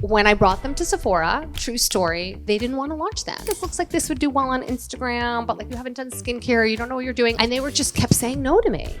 When I brought them to Sephora, true story, they didn't want to launch them. This looks like this would do well on Instagram, but like you haven't done skincare, you don't know what you're doing. And they were just kept saying no to me.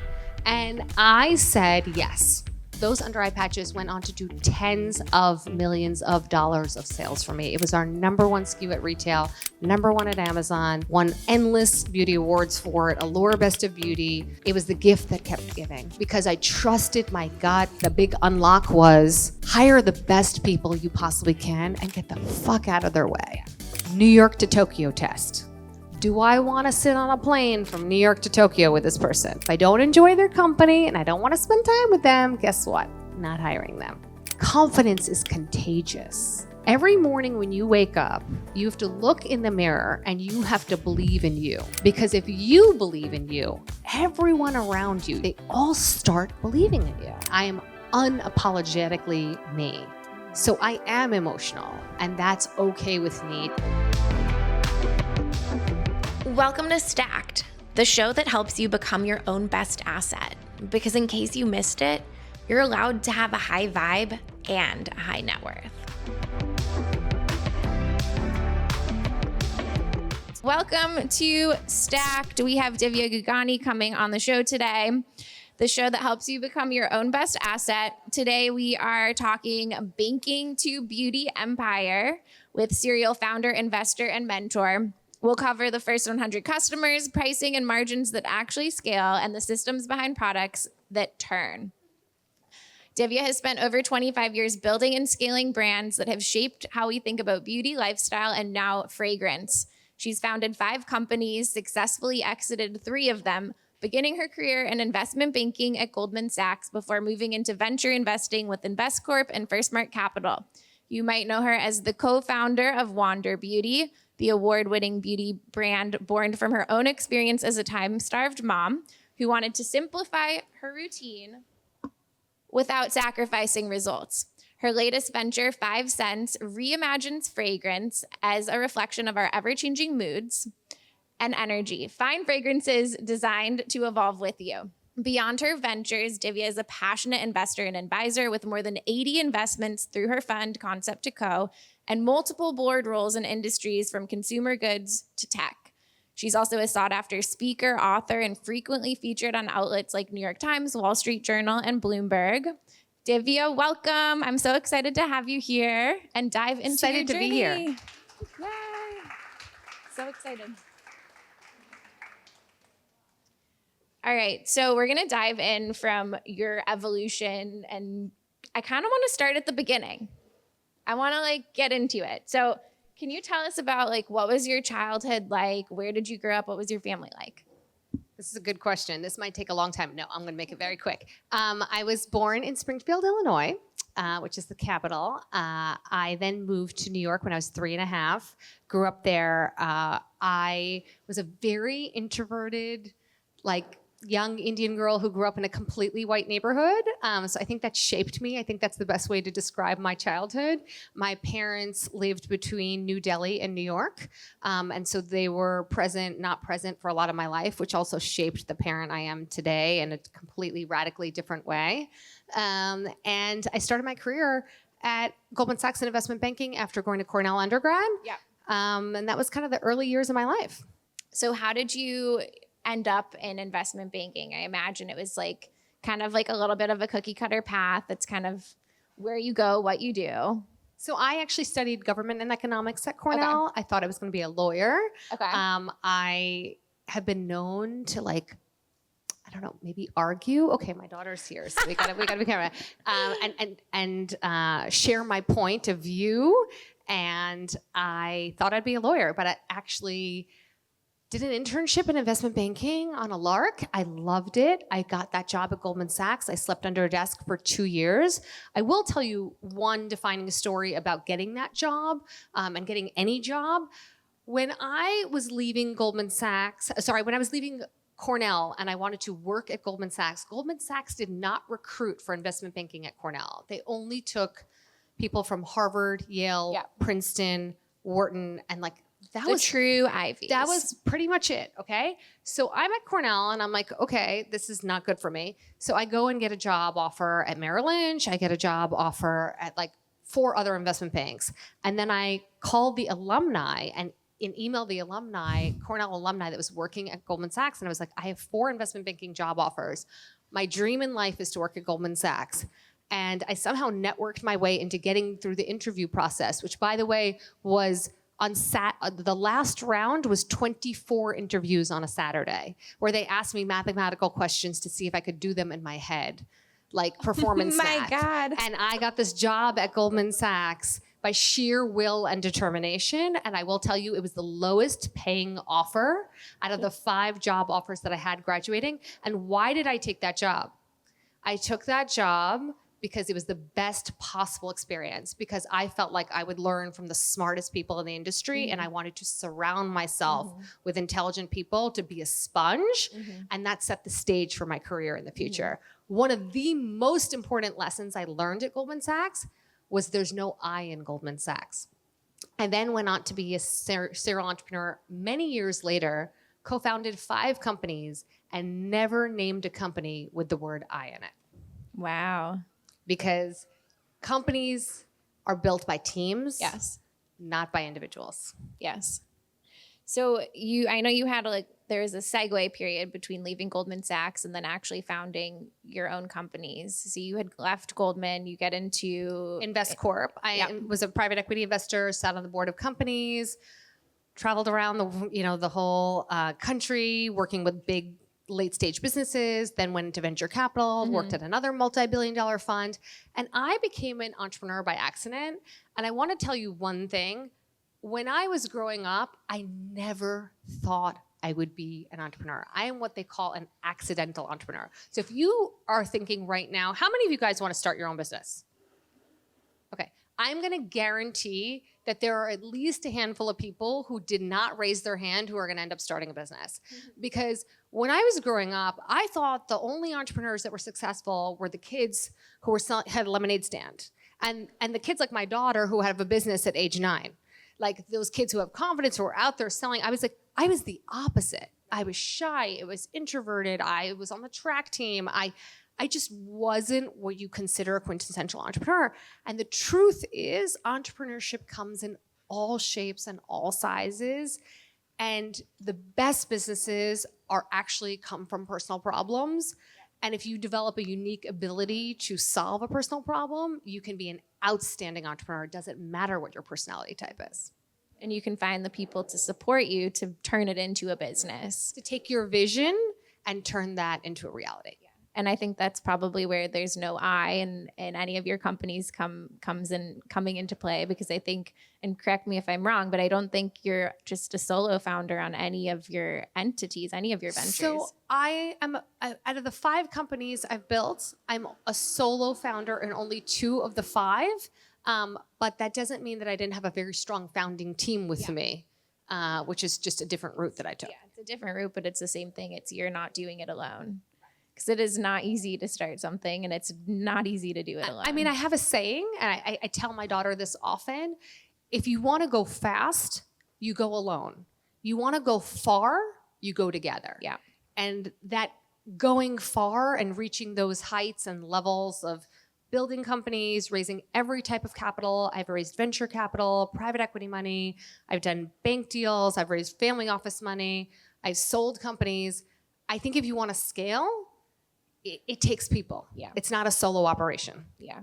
And I said yes. Those under eye patches went on to do tens of millions of dollars of sales for me. It was our number one SKU at retail, number one at Amazon, won endless beauty awards for it, Allure Best of Beauty. It was the gift that kept giving because I trusted my gut. The big unlock was hire the best people you possibly can and get the fuck out of their way. New York to Tokyo test. Do I want to sit on a plane from New York to Tokyo with this person? If I don't enjoy their company and I don't want to spend time with them, guess what? Not hiring them. Confidence is contagious. Every morning when you wake up, you have to look in the mirror and you have to believe in you. Because if you believe in you, everyone around you, they all start believing in you. I am unapologetically me. So I am emotional, and that's okay with me. Welcome to Stacked, the show that helps you become your own best asset. Because in case you missed it, you're allowed to have a high vibe and a high net worth. Welcome to Stacked. We have Divya Gugnani coming on the show today, the show that helps you become your own best asset. Today we are talking banking to beauty empire with serial founder, investor, and mentor. We'll cover the first 100 customers, pricing and margins that actually scale, and the systems behind products that turn. Divya has spent over 25 years building and scaling brands that have shaped how we think about beauty, lifestyle, and now fragrance. She's founded 5 companies, successfully exited 3 of them, beginning her career in investment banking at Goldman Sachs before moving into venture investing with Investcorp and FirstMark Capital. You might know her as the co-founder of Wander Beauty, the award-winning beauty brand born from her own experience as a time-starved mom who wanted to simplify her routine without sacrificing results. Her latest venture, SENS, reimagines fragrance as a reflection of our ever-changing moods and energy. Fine fragrances designed to evolve with you. Beyond her ventures, Divya is a passionate investor and advisor with more than 80 investments through her fund, Concept to Co., and multiple board roles in industries from consumer goods to tech. She's also a sought-after speaker, author, and frequently featured on outlets like New York Times, Wall Street Journal, and Bloomberg. Divya, welcome. I'm so excited to have you here and dive into your journey. Excited to be here. Yay. So excited. All right, so we're gonna dive in from your evolution, and I kind of want to start at the beginning. I want to get into it. So can you tell us about what was your childhood like? Where did you grow up? What was your family like? This is a good question. This might take a long time. No, I'm going to make it very quick. I was born in Springfield, Illinois, which is the capital. I then moved to New York when I was 3.5, grew up there. I was a very introverted, young Indian girl who grew up in a completely white neighborhood. So I think that shaped me. I think that's the best way to describe my childhood. My parents lived between New Delhi and New York. And so they were not present for a lot of my life, which also shaped the parent I am today in a completely radically different way. And I started my career at Goldman Sachs in investment banking after going to Cornell undergrad. Yeah. And that was kind of the early years of my life. So how did you end up in investment banking? I imagine it was kind of a little bit of a cookie cutter path. That's kind of where you go, what you do. So I actually studied government and economics at Cornell. Okay. I thought I was going to be a lawyer. Okay. I have been known to maybe argue. Okay, my daughter's here, so we gotta be careful. And share my point of view. And I thought I'd be a lawyer, but I actually did an internship in investment banking on a lark. I loved it. I got that job at Goldman Sachs. I slept under a desk for 2 years. I will tell you one defining story about getting that job and getting any job. When I was leaving when I was leaving Cornell and I wanted to work at Goldman Sachs did not recruit for investment banking at Cornell. They only took people from Harvard, Yale, Princeton, Wharton, and that was true Ivies. That was pretty much it, okay? So I'm at Cornell, and I'm like, okay, this is not good for me. So I go and get a job offer at Merrill Lynch. I get a job offer at 4 other investment banks. And then I called the alumni and emailed the alumni, Cornell alumni that was working at Goldman Sachs. And I was like, I have 4 investment banking job offers. My dream in life is to work at Goldman Sachs. And I somehow networked my way into getting through the interview process, which, by the way, was the last round was 24 interviews on a Saturday, where they asked me mathematical questions to see if I could do them in my head, like performance math. My God. And I got this job at Goldman Sachs by sheer will and determination. And I will tell you, it was the lowest paying offer out of the 5 job offers that I had graduating. And why did I take that job? I took that job because it was the best possible experience, because I felt like I would learn from the smartest people in the industry, and I wanted to surround myself with intelligent people to be a sponge, and that set the stage for my career in the future. One of the most important lessons I learned at Goldman Sachs was there's no I in Goldman Sachs. I then went on to be a serial entrepreneur many years later, co-founded 5 companies, and never named a company with the word I in it. Wow. Because companies are built by teams, Yes. not by individuals. Yes. So I know you had there was a segue period between leaving Goldman Sachs and then actually founding your own companies. So you had left Goldman, you get into Investcorp. I was a private equity investor, sat on the board of companies, traveled around the whole country, working with big late-stage businesses, then went into venture capital, worked at another multi-billion-dollar fund, and I became an entrepreneur by accident. And I want to tell you one thing. When I was growing up, I never thought I would be an entrepreneur. I am what they call an accidental entrepreneur. So if you are thinking right now, how many of you guys want to start your own business? Okay, I'm going to guarantee that there are at least a handful of people who did not raise their hand who are going to end up starting a business. Because when I was growing up, I thought the only entrepreneurs that were successful were the kids who had a lemonade stand. And the kids like my daughter who have a business at age 9. Like those kids who have confidence, who are out there selling. I was the opposite. I was shy. I was introverted. I was on the track team. I just wasn't what you consider a quintessential entrepreneur. And the truth is, entrepreneurship comes in all shapes and all sizes. And the best businesses actually come from personal problems. And if you develop a unique ability to solve a personal problem, you can be an outstanding entrepreneur. It doesn't matter what your personality type is. And you can find the people to support you to turn it into a business. To take your vision and turn that into a reality. And I think that's probably where there's no I in any of your companies coming into play, because I think, and correct me if I'm wrong, but I don't think you're just a solo founder on any of your entities, any of your ventures. So I am, out of the 5 companies I've built, I'm a solo founder in only 2 of the 5. But that doesn't mean that I didn't have a very strong founding team with me, which is just a different route that I took. Yeah, it's a different route, but it's the same thing. You're not doing it alone. Because it is not easy to start something, and it's not easy to do it alone. I mean, I have a saying, and I tell my daughter this often. If you want to go fast, you go alone. You want to go far, you go together. Yeah. And that going far and reaching those heights and levels of building companies, raising every type of capital. I've raised venture capital, private equity money. I've done bank deals. I've raised family office money. I've sold companies. I think if you want to scale, it takes people. Yeah. It's not a solo operation. Yeah.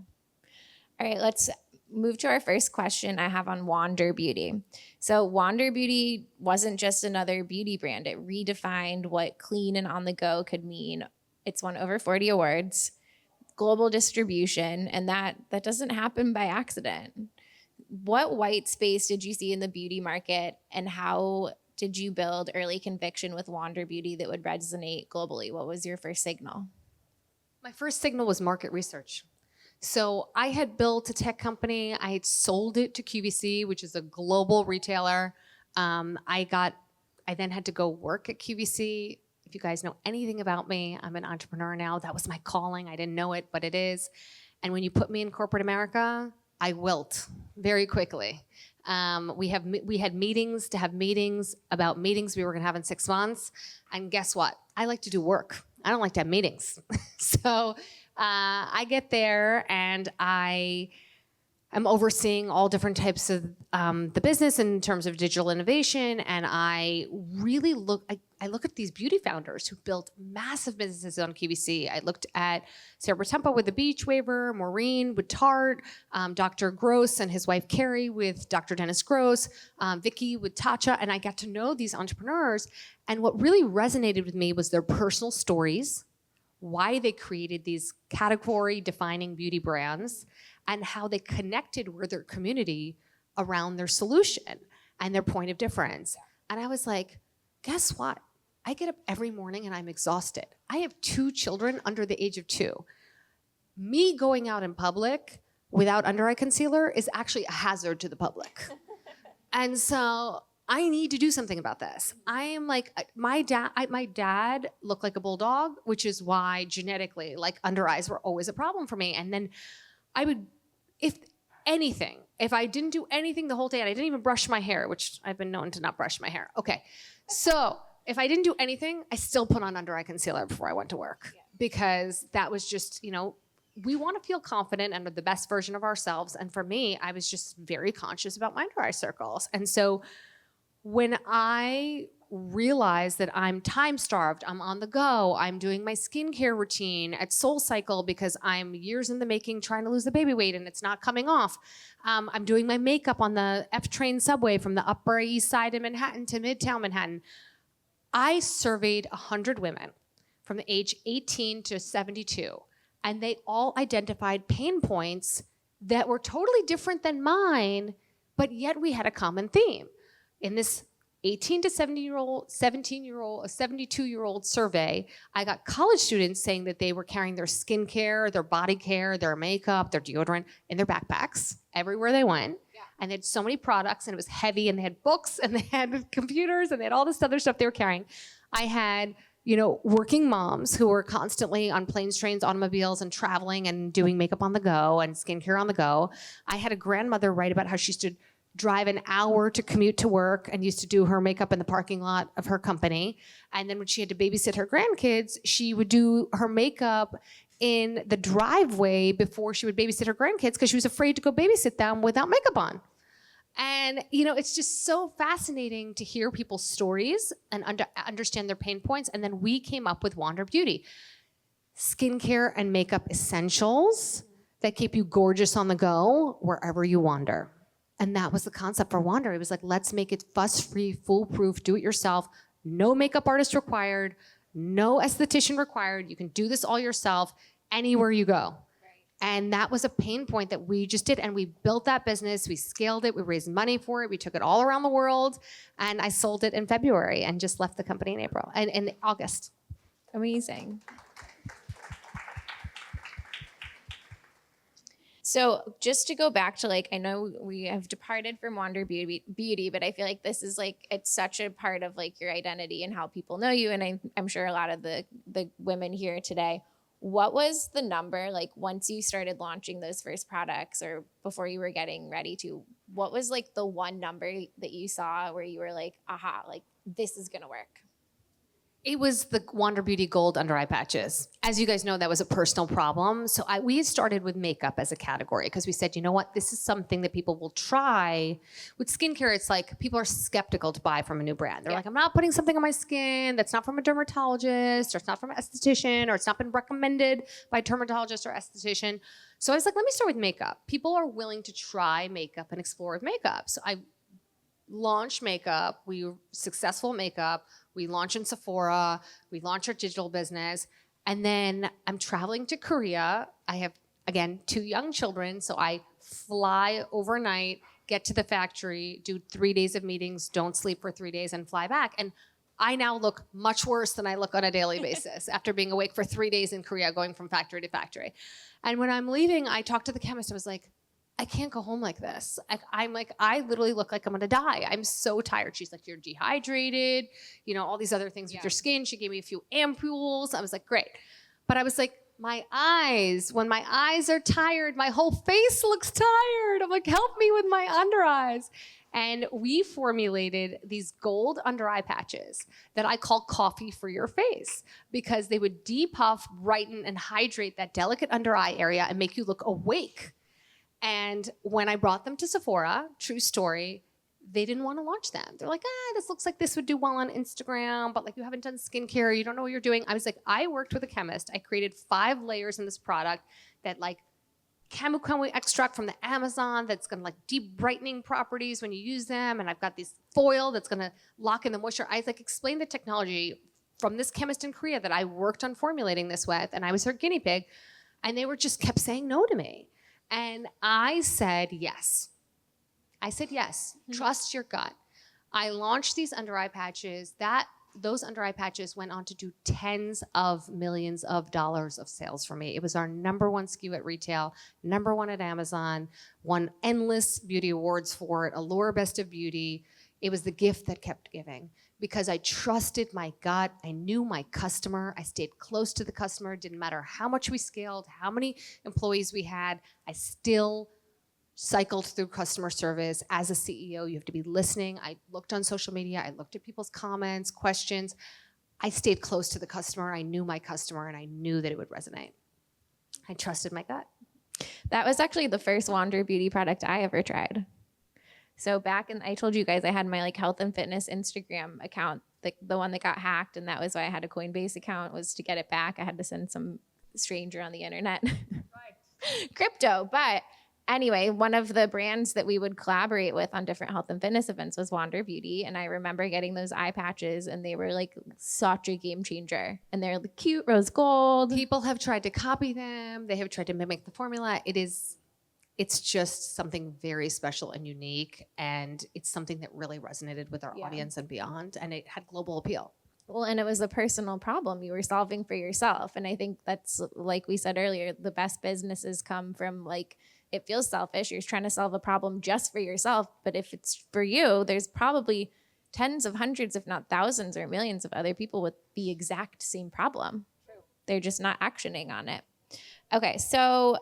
All right, let's move to our first question I have on Wander Beauty. So Wander Beauty wasn't just another beauty brand. It redefined what clean and on the go could mean. It's won over 40 awards, global distribution, and that doesn't happen by accident. What white space did you see in the beauty market, and how did you build early conviction with Wander Beauty that would resonate globally? What was your first signal? My first signal was market research. So I had built a tech company. I had sold it to QVC, which is a global retailer. I then had to go work at QVC. If you guys know anything about me, I'm an entrepreneur now. That was my calling. I didn't know it, but it is. And when you put me in corporate America, I wilt very quickly. We had meetings to have meetings about meetings we were going to have in 6 months. And guess what? I like to do work. I don't like to have meetings. So I get there and I am overseeing all different types of the business in terms of digital innovation. And I really I look at these beauty founders who built massive businesses on QVC. I looked at Sarah Tempa with the Beach Waiver, Maureen with Tarte, Dr. Gross and his wife Carrie with Dr. Dennis Gross, Vicky with Tatcha, and I got to know these entrepreneurs. And what really resonated with me was their personal stories, why they created these category-defining beauty brands, and how they connected with their community around their solution and their point of difference. And I was like, guess what? I get up every morning and I'm exhausted. I have 2 children under the age of 2. Me going out in public without under-eye concealer is actually a hazard to the public. And so I need to do something about this. I am like, my dad looked like a bulldog, which is why genetically, like under eyes were always a problem for me. And then I would, if I didn't do anything the whole day and I didn't even brush my hair, which I've been known to not brush my hair. Okay, so if I didn't do anything, I still put on under eye concealer before I went to work because that was just, we want to feel confident and the best version of ourselves. And for me, I was just very conscious about my under eye circles. And so when I realize that I'm time starved, I'm on the go, I'm doing my skincare routine at SoulCycle because I'm years in the making trying to lose the baby weight and it's not coming off. I'm doing my makeup on the F train subway from the Upper East Side of Manhattan to Midtown Manhattan. I surveyed 100 women from the age 18 to 72, and they all identified pain points that were totally different than mine, but yet we had a common theme. In this 18 to 17-year-old, 72-year-old survey, I got college students saying that they were carrying their skincare, their body care, their makeup, their deodorant in their backpacks everywhere they went. Yeah. And they had so many products and it was heavy and they had books and they had computers and they had all this other stuff they were carrying. I had, working moms who were constantly on planes, trains, automobiles and traveling and doing makeup on the go and skincare on the go. I had a grandmother write about how she used to drive an hour to commute to work and used to do her makeup in the parking lot of her company. And then when she had to babysit her grandkids, she would do her makeup in the driveway before she would babysit her grandkids because she was afraid to go babysit them without makeup on. And, it's just so fascinating to hear people's stories and understand their pain points. And then we came up with Wander Beauty. Skincare and makeup essentials that keep you gorgeous on the go wherever you wander. And that was the concept for Wander. It was like, let's make it fuss-free, foolproof, do-it-yourself, no makeup artist required, no esthetician required. You can do this all yourself anywhere you go. And that was a pain point that we just did. And we built that business. We scaled it. We raised money for it. We took it all around the world. And I sold it in February and just left the company in April and in August. Amazing. So just to go back to I know we have departed from Wander Beauty, but I feel like this is it's such a part of your identity and how people know you. And I'm sure a lot of the women here today. What was the number once you started launching those first products or before you were getting ready to, what was the one number that you saw where you were aha, this is going to work? It was the Wander Beauty Gold under eye patches. As you guys know, that was a personal problem. So we started with makeup as a category because we said, you know what, this is something that people will try. With skincare, it's people are skeptical to buy from a new brand. They're I'm not putting something on my skin that's not from a dermatologist or it's not from an esthetician or it's not been recommended by a dermatologist or esthetician. So I was let me start with makeup. People are willing to try makeup and explore with makeup. So I launched makeup. We were successful at makeup. We launched in Sephora. We launched our digital business. And then I'm traveling to Korea. I have, again, 2 young children. So I fly overnight, get to the factory, do 3 days of meetings, don't sleep for 3 days, and fly back. And I now look much worse than I look on a daily basis after being awake for 3 days in Korea, going from factory to factory. And when I'm leaving, I talked to the chemist. I was like, I can't go home like this. I literally look like I'm gonna die. I'm so tired. She's like, you're dehydrated, all these other things with your skin. She gave me a few ampules. I was like, great. But I was like, my eyes, when my eyes are tired, my whole face looks tired. I'm like, help me with my under eyes. And we formulated these gold under eye patches that I call coffee for your face because they would depuff, brighten, and hydrate that delicate under eye area and make you look awake. And when I brought them to Sephora, true story, they didn't want to launch them. They're like, this looks like this would do well on Instagram, but like you haven't done skincare, you don't know what you're doing. I was like, I worked with a chemist. I created 5 layers in this product that like camu extract from the Amazon that's gonna like deep brightening properties when you use them. And I've got this foil that's gonna lock in the moisture. I like explained the technology from this chemist in Korea that I worked on formulating this with, and I was her guinea pig. And they were just kept saying no to me. And I said yes. Trust your gut. I launched these under eye patches. Those under eye patches went on to do tens of millions of dollars of sales for me. It was our number 1 SKU at retail, number 1 at Amazon, won endless beauty awards for it, Allure Best of Beauty. It was the gift that kept giving because I trusted my gut. I knew my customer. I stayed close to the customer. It didn't matter how much we scaled, how many employees we had. I still cycled through customer service. As a CEO, you have to be listening. I looked on social media. I looked at people's comments, questions. I stayed close to the customer. I knew my customer, and I knew that it would resonate. I trusted my gut. That was actually the first Wander Beauty product I ever tried. So I told you guys I had my like health and fitness Instagram account, the one that got hacked, and that was why I had a Coinbase account, was to get it back. I had to send some stranger on the internet crypto, but anyway, one of the brands that we would collaborate with on different health and fitness events was Wander Beauty. And I remember getting those eye patches, and they were like such a game changer. And they're cute rose gold. People have tried to copy them. They have tried to mimic the formula. It's just something very special and unique. And it's something that really resonated with our audience and beyond. And it had global appeal. Well, and it was a personal problem you were solving for yourself. And I think that's, like we said earlier, the best businesses come from like, it feels selfish. You're trying to solve a problem just for yourself. But if it's for you, there's probably tens of hundreds, if not thousands or millions of other people with the exact same problem. True. They're just not actioning on it. Okay, so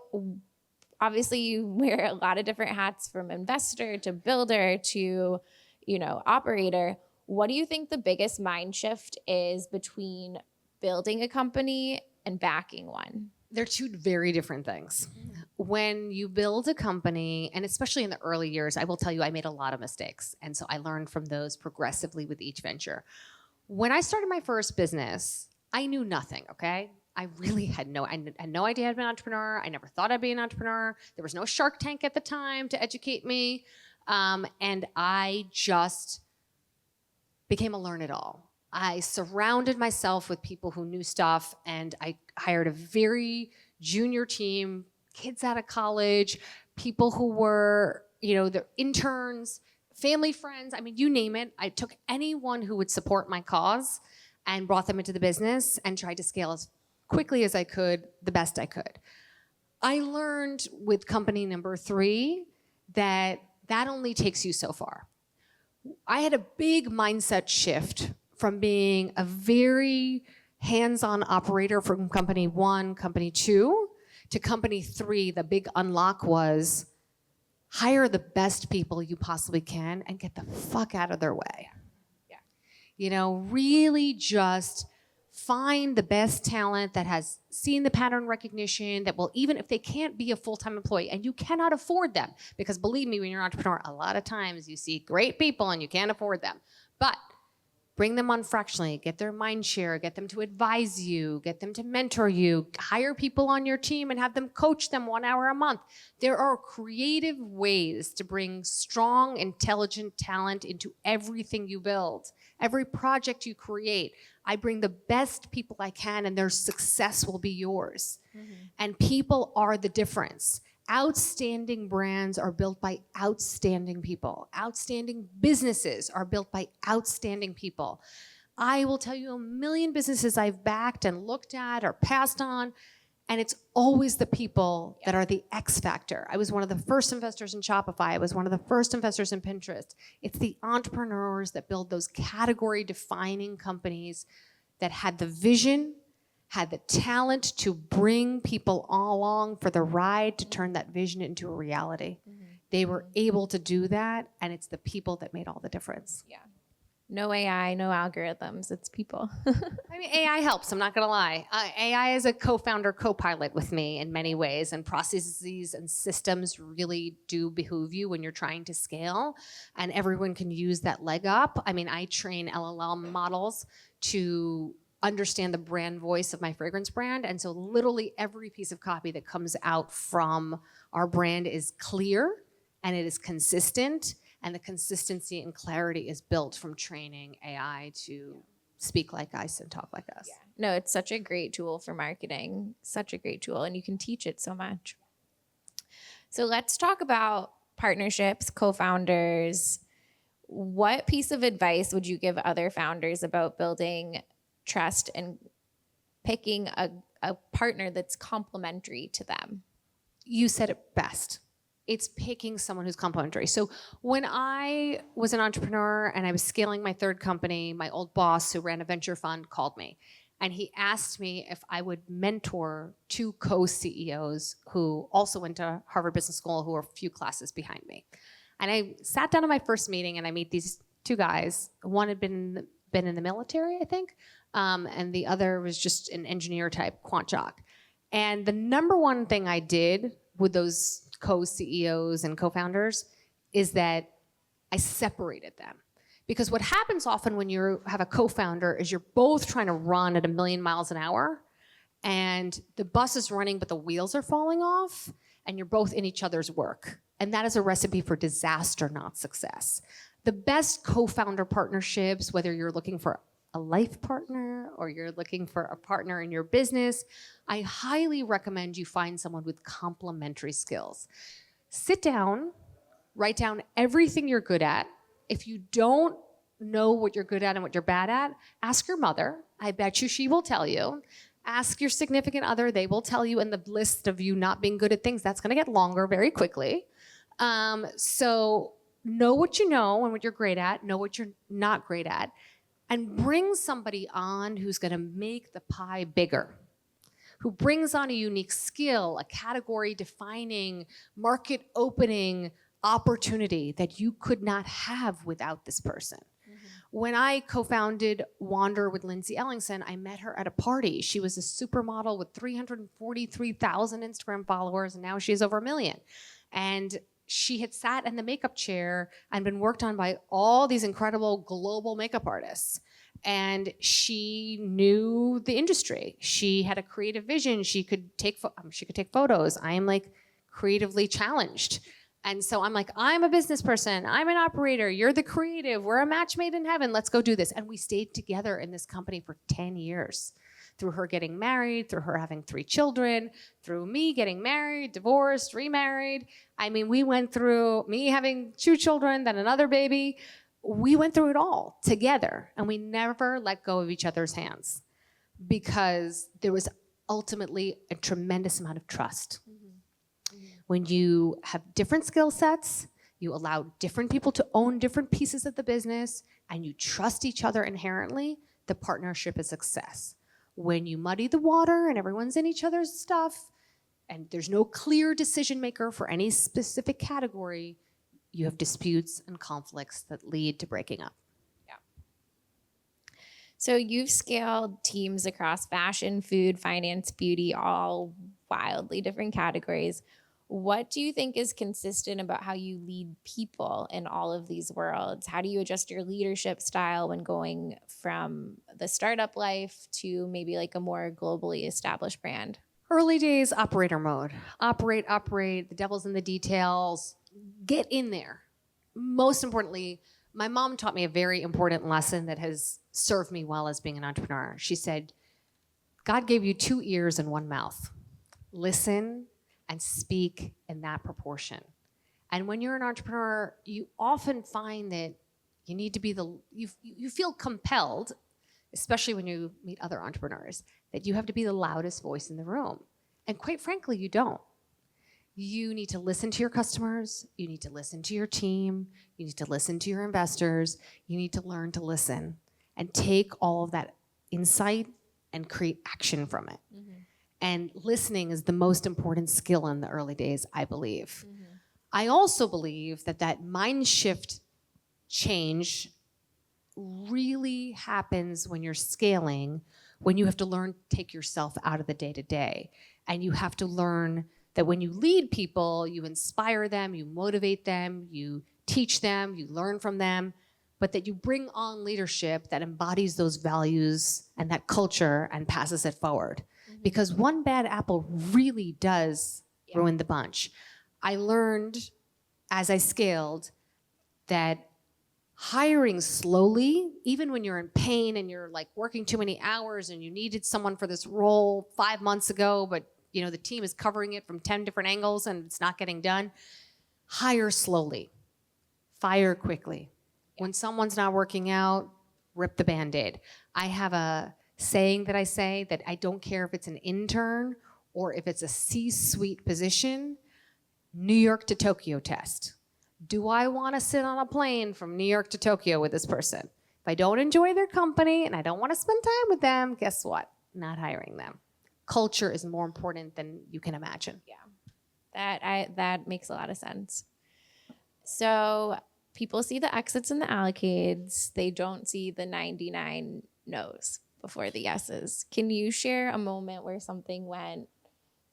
obviously you wear a lot of different hats, from investor to builder to, operator. What do you think the biggest mind shift is between building a company and backing one? They're 2 very different things. When you build a company, and especially in the early years, I will tell you I made a lot of mistakes. And so I learned from those progressively with each venture. When I started my first business, I knew nothing, okay? I really had no idea I'd be an entrepreneur. I never thought I'd be an entrepreneur. There was no Shark Tank at the time to educate me. And I just became a learn-it-all. I surrounded myself with people who knew stuff, and I hired a very junior team, kids out of college, people who were, the interns, family friends. I mean, you name it. I took anyone who would support my cause and brought them into the business and tried to scale as quickly as I could, the best I could. I learned with company number 3 that only takes you so far. I had a big mindset shift from being a very hands-on operator from company 1, company 2, to company 3. The big unlock was hire the best people you possibly can and get the fuck out of their way. Yeah. Really just find the best talent that has seen the pattern recognition, that will, even if they can't be a full-time employee, and you cannot afford them, because believe me, when you're an entrepreneur, a lot of times you see great people and you can't afford them. But bring them on fractionally, get their mind share, get them to advise you, get them to mentor you, hire people on your team and have them coach them 1 hour a month. There are creative ways to bring strong, intelligent talent into everything you build, every project you create. I bring the best people I can, and their success will be yours. Mm-hmm. And people are the difference. Outstanding brands are built by outstanding people. Outstanding businesses are built by outstanding people. I will tell you a million businesses I've backed and looked at or passed on, and it's always the people that are the X factor. I was one of the first investors in Shopify. I was one of the first investors in Pinterest. It's the entrepreneurs that build those category-defining companies that had the vision, had the talent to bring people along for the ride to turn that vision into a reality. Mm-hmm. They were able to do that, and it's the people that made all the difference. Yeah. No AI, no algorithms. It's people. I mean, AI helps. I'm not going to lie. AI is a co-founder, copilot with me in many ways, and processes and systems really do behoove you when you're trying to scale, and everyone can use that leg up. I mean, I train LLM models to understand the brand voice of my fragrance brand, and so literally every piece of copy that comes out from our brand is clear and it is consistent. And the consistency and clarity is built from training AI to speak like us and talk like us. Yeah. No, it's such a great tool for marketing. Such a great tool. And you can teach it so much. So let's talk about partnerships, co-founders. What piece of advice would you give other founders about building trust and picking a partner that's complementary to them? You said it best. It's picking someone who's complementary. So when I was an entrepreneur and I was scaling my third company, my old boss who ran a venture fund called me and he asked me if I would mentor two co-CEOs who also went to Harvard Business School who were a few classes behind me. And I sat down at my first meeting and I meet these two guys. One had been in the military, I think, and the other was just an engineer type, quant jock. And the number one thing I did with those co-CEOs and co-founders is that I separated them. Because what happens often when you have a co-founder is you're both trying to run at 1,000,000 miles an hour and the bus is running but the wheels are falling off and you're both in each other's work. And that is a recipe for disaster, not success. The best co-founder partnerships, whether you're looking for a life partner or you're looking for a partner in your business, I highly recommend you find someone with complementary skills. Sit down, write down everything you're good at. If you don't know what you're good at and what you're bad at, ask your mother. I bet you she will tell you. Ask your significant other, they will tell you, and the list of you not being good at things, that's gonna get longer very quickly. So know what you know and what you're great at, know what you're not great at, and bring somebody on who's gonna make the pie bigger, who brings on a unique skill, a category defining, market opening opportunity that you could not have without this person. When I co-founded Wander with Lindsay Ellingson, I met her at a party. She was a supermodel with 343,000 Instagram followers, and now she has over 1 million. And she had sat in the makeup chair and been worked on by all these incredible global makeup artists. And she knew the industry. She had a creative vision. She could take photos. I am like creatively challenged. And so I'm like, I'm a business person. I'm an operator. You're the creative. We're a match made in heaven. Let's go do this. And we stayed together in this company for 10 years. Through her getting married, through her having 3 children, through me getting married, divorced, remarried. I mean, we went through me having 2 children, then another baby. We went through it all together. And we never let go of each other's hands because there was ultimately a tremendous amount of trust. When you have different skill sets, you allow different people to own different pieces of the business, and you trust each other inherently, the partnership is success. When you muddy the water and everyone's in each other's stuff, and there's no clear decision maker for any specific category, you have disputes and conflicts that lead to breaking up. Yeah. So you've scaled teams across fashion, food, finance, beauty, all wildly different categories. What do you think is consistent about how you lead people in all of these worlds? How do you adjust your leadership style when going from the startup life to maybe like a more globally established brand? Early days, operator mode. Operate, the devil's in the details. Get in there. Most importantly, my mom taught me a very important lesson that has served me well as being an entrepreneur. She said, God gave you 2 ears and 1 mouth. Listen and speak in that proportion. And when you're an entrepreneur, you often find that you need to be you feel compelled, especially when you meet other entrepreneurs, that you have to be the loudest voice in the room. And quite frankly, you don't. You need to listen to your customers, you need to listen to your team, you need to listen to your investors, you need to learn to listen and take all of that insight and create action from it. Mm-hmm. And listening is the most important skill in the early days, I believe. Mm-hmm. I also believe that mind shift change really happens when you're scaling, when you have to learn to take yourself out of the day-to-day. And you have to learn that when you lead people, you inspire them, you motivate them, you teach them, you learn from them, but that you bring on leadership that embodies those values and that culture and passes it forward. Mm-hmm. Because one bad apple really does ruin the bunch. I learned as I scaled that hiring slowly, even when you're in pain and you're like working too many hours and you needed someone for this role 5 months ago, but you know the team is covering it from 10 different angles and it's not getting done, hire slowly, fire quickly. When someone's not working out, rip the Band-Aid. I have a saying that I say that I don't care if it's an intern or if it's a C-suite position, New York to Tokyo test. Do I want to sit on a plane from New York to Tokyo with this person? If I don't enjoy their company and I don't want to spend time with them, guess what? Not hiring them. Culture is more important than you can imagine. Yeah, that makes a lot of sense. So people see the exits and the allocades. They don't see the 99 no's before the yeses. Can you share a moment where something went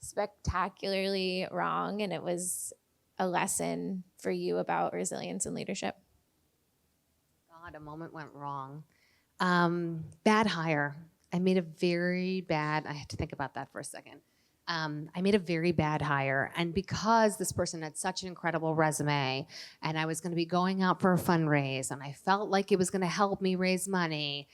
spectacularly wrong and it was a lesson for you about resilience and leadership? God, a moment went wrong. Bad hire. I had to think about that for a second. I made a very bad hire. And because this person had such an incredible resume and I was going to be going out for a fundraise and I felt like it was going to help me raise money,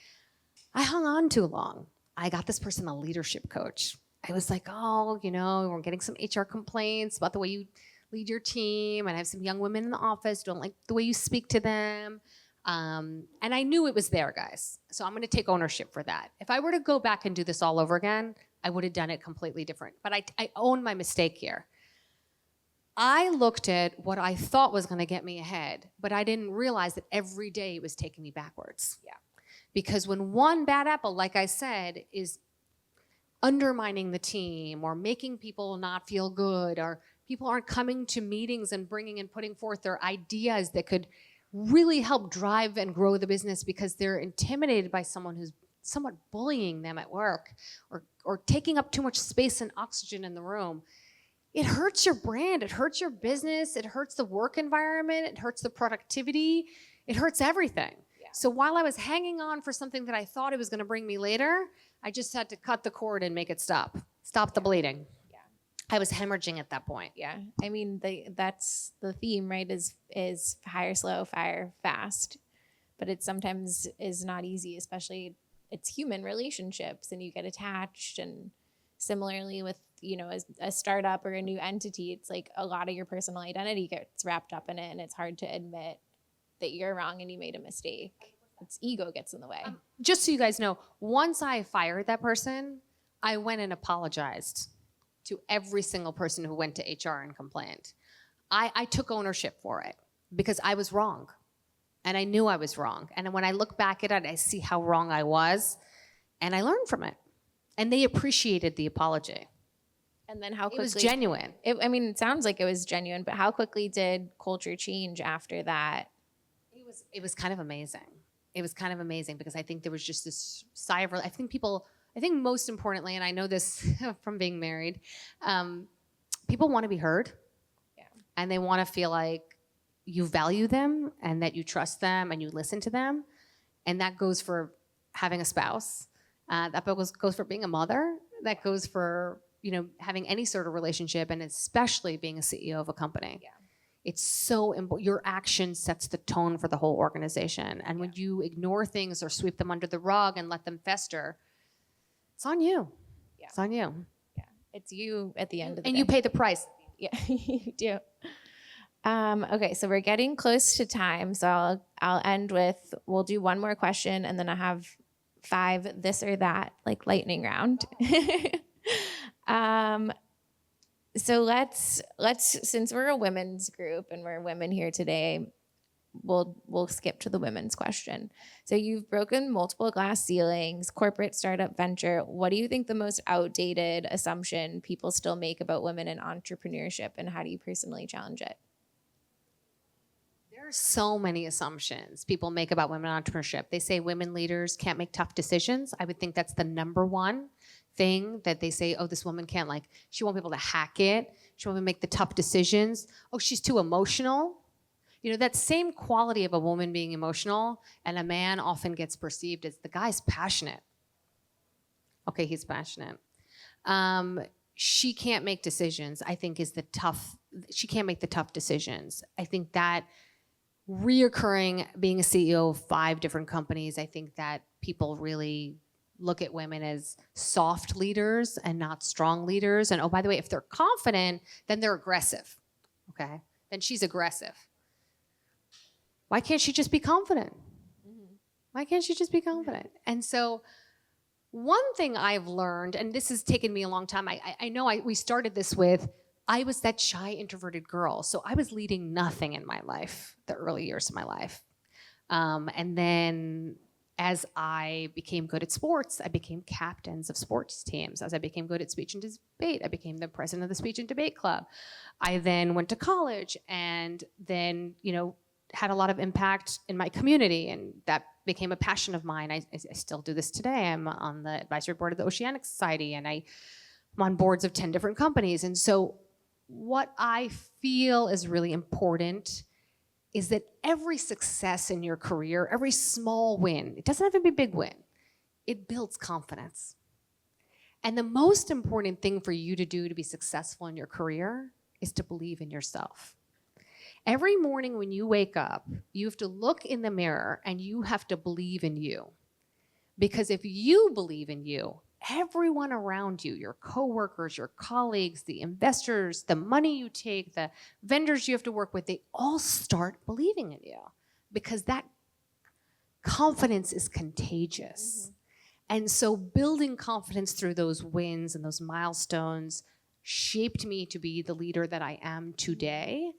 I hung on too long. I got this person a leadership coach. I was like, oh, we're getting some HR complaints about the way you lead your team. And I have some young women in the office who don't like the way you speak to them. And I knew it was there, guys. So I'm going to take ownership for that. If I were to go back and do this all over again, I would have done it completely different. But I own my mistake here. I looked at what I thought was going to get me ahead, but I didn't realize that every day it was taking me backwards. Yeah. Because when one bad apple, like I said, is undermining the team or making people not feel good, or people aren't coming to meetings and bringing and putting forth their ideas that could really help drive and grow the business because they're intimidated by someone who's somewhat bullying them at work or taking up too much space and oxygen in the room, it hurts your brand, it hurts your business, it hurts the work environment, it hurts the productivity, it hurts everything. Yeah. So while I was hanging on for something that I thought it was going to bring me later, I just had to cut the cord and make it stop the bleeding. Yeah. I was hemorrhaging at that point. Yeah. I mean, that's the theme, right? Is hire slow, fire fast. But it sometimes is not easy, especially it's human relationships and you get attached. And similarly with, a startup or a new entity, it's like a lot of your personal identity gets wrapped up in it. And it's hard to admit that you're wrong and you made a mistake. It's ego gets in the way. Just so you guys know, once I fired that person, I went and apologized to every single person who went to HR and complained. I took ownership for it because I was wrong. And I knew I was wrong. And when I look back at it, I see how wrong I was. And I learned from it. And they appreciated the apology. And then how quickly... It was genuine. It sounds like it was genuine, but how quickly did culture change after that? It was kind of amazing. It was kind of amazing because I think there was just this sigh of relief. I think most importantly, and I know this from being married, people want to be heard. Yeah. And they want to feel like you value them and that you trust them and you listen to them. And that goes for having a spouse. That goes for being a mother. That goes for, having any sort of relationship, and especially being a CEO of a company. Yeah. It's so important. Your action sets the tone for the whole organization. And when you ignore things or sweep them under the rug and let them fester, it's on you. Yeah. It's on you. Yeah. It's you at the end of the day. And you pay the price. Yeah, you do. Okay, so we're getting close to time. So I'll end with, we'll do one more question and then I have 5 this or that, like lightning round. So let's since we're a women's group and we're women here today, we'll skip to the women's question. So you've broken multiple glass ceilings, corporate, startup, venture. What do you think the most outdated assumption people still make about women in entrepreneurship, and how do you personally challenge it? There are so many assumptions people make about women entrepreneurship. They say women leaders can't make tough decisions. I would think that's the number one thing that they say, oh, this woman can't, like, she won't be able to hack it. She won't be able to make the tough decisions. Oh, she's too emotional. You know, that same quality of a woman being emotional and a man often gets perceived as the guy's passionate. Okay, he's passionate. She can't make decisions, I think she can't make the tough decisions. I think that reoccurring being a CEO of 5 different companies, I think that people really look at women as soft leaders and not strong leaders. And oh, by the way, if they're confident, then they're aggressive, okay? Then she's aggressive. Why can't she just be confident? Why can't she just be confident? And so one thing I've learned, and this has taken me a long time, I know we started this with, I was that shy, introverted girl. So I was leading nothing in my life, the early years of my life. And then as I became good at sports, I became captains of sports teams. As I became good at speech and debate, I became the president of the speech and debate club. I then went to college and then, had a lot of impact in my community, and that became a passion of mine. I still do this today. I'm on the advisory board of the Oceanic Society, and I'm on boards of 10 different companies. And so what I feel is really important is that every success in your career, every small win, it doesn't have to be a big win, it builds confidence. And the most important thing for you to do to be successful in your career is to believe in yourself. Every morning when you wake up, you have to look in the mirror and you have to believe in you. Because if you believe in you, everyone around you, your coworkers, your colleagues, the investors, the money you take, the vendors you have to work with, they all start believing in you because that confidence is contagious. And so building confidence through those wins and those milestones shaped me to be the leader that I am today.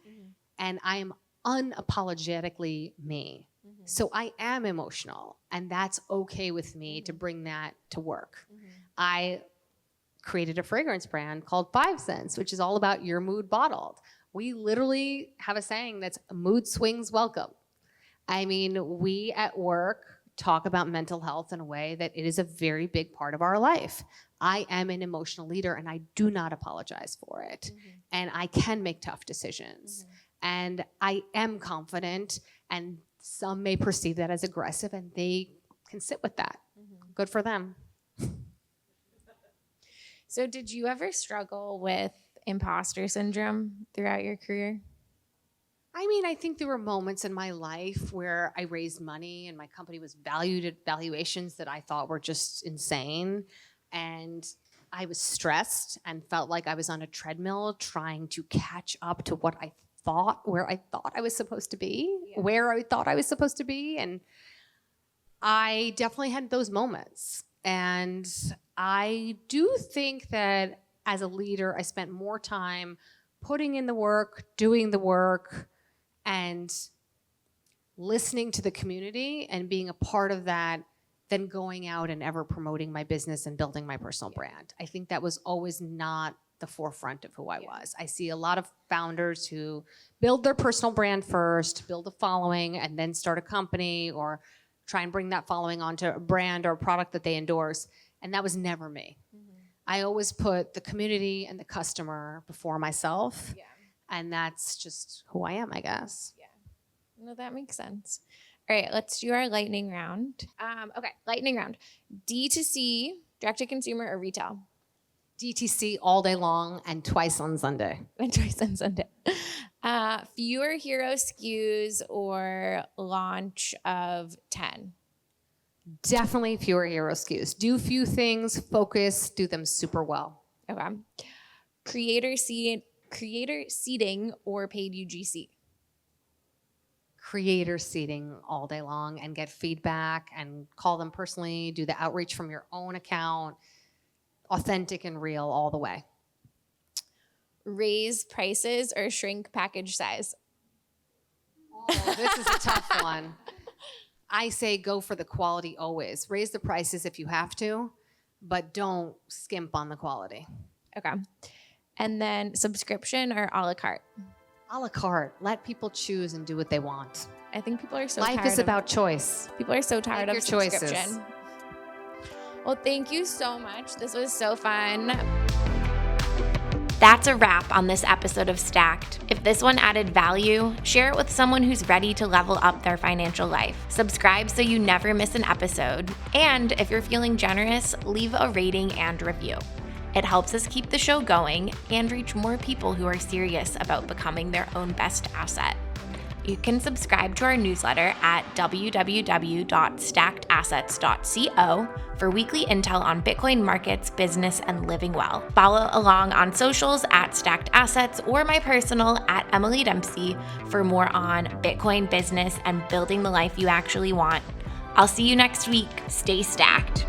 And I am unapologetically me. So I am emotional, and that's okay with me to bring that to work. I created a fragrance brand called 5 Cents, which is all about your mood bottled. We literally have a saying that's mood swings welcome. I mean, we at work talk about mental health in a way that it is a very big part of our life. I am an emotional leader, and I do not apologize for it. And I can make tough decisions. And I am confident, and some may perceive that as aggressive, and they can sit with that. Good for them. So did you ever struggle with imposter syndrome throughout your career? I mean, I think there were moments in my life where I raised money and my company was valued at valuations that I thought were just insane. And I was stressed and felt like I was on a treadmill trying to catch up to where I thought I was supposed to be, And I definitely had those moments. And I do think that as a leader, I spent more time putting in the work, doing the work, and listening to the community and being a part of that than going out and ever promoting my business and building my personal brand. I think that was always not the forefront of who I was. I see a lot of founders who build their personal brand first, build a following, and then start a company or try and bring that following onto a brand or a product that they endorse. And that was never me. I always put the community and the customer before myself. And that's just who I am, I guess. No, that makes sense. All right, let's do our lightning round. Okay, lightning round. D2C, direct to consumer, or retail? DTC all day long and twice on Sunday. Fewer hero SKUs or launch of 10? Definitely fewer hero SKUs. Do few things, focus, do them super well. Okay. Creator seating or paid UGC? Creator seating all day long and get feedback and call them personally, do the outreach from your own account. Authentic and real all the way. Raise prices or shrink package size? Oh, this is a tough one. I say go for the quality always. Raise the prices if you have to, but don't skimp on the quality. Okay. And then subscription or a la carte? A a la carte. Let people choose and do what they want. I think people are so Life tired is about choice. People are so tired Make of your subscription. choices. Well, thank you so much. This was so fun. That's a wrap on this episode of Stacked. If this one added value, share it with someone who's ready to level up their financial life. Subscribe so you never miss an episode. And if you're feeling generous, leave a rating and review. It helps us keep the show going and reach more people who are serious about becoming their own best asset. You can subscribe to our newsletter at www.stackedassets.co for weekly intel on Bitcoin markets, business, and living well. Follow along on socials at Stacked Assets or my personal at Emily Dempsey for more on Bitcoin business and building the life you actually want. I'll see you next week. Stay stacked.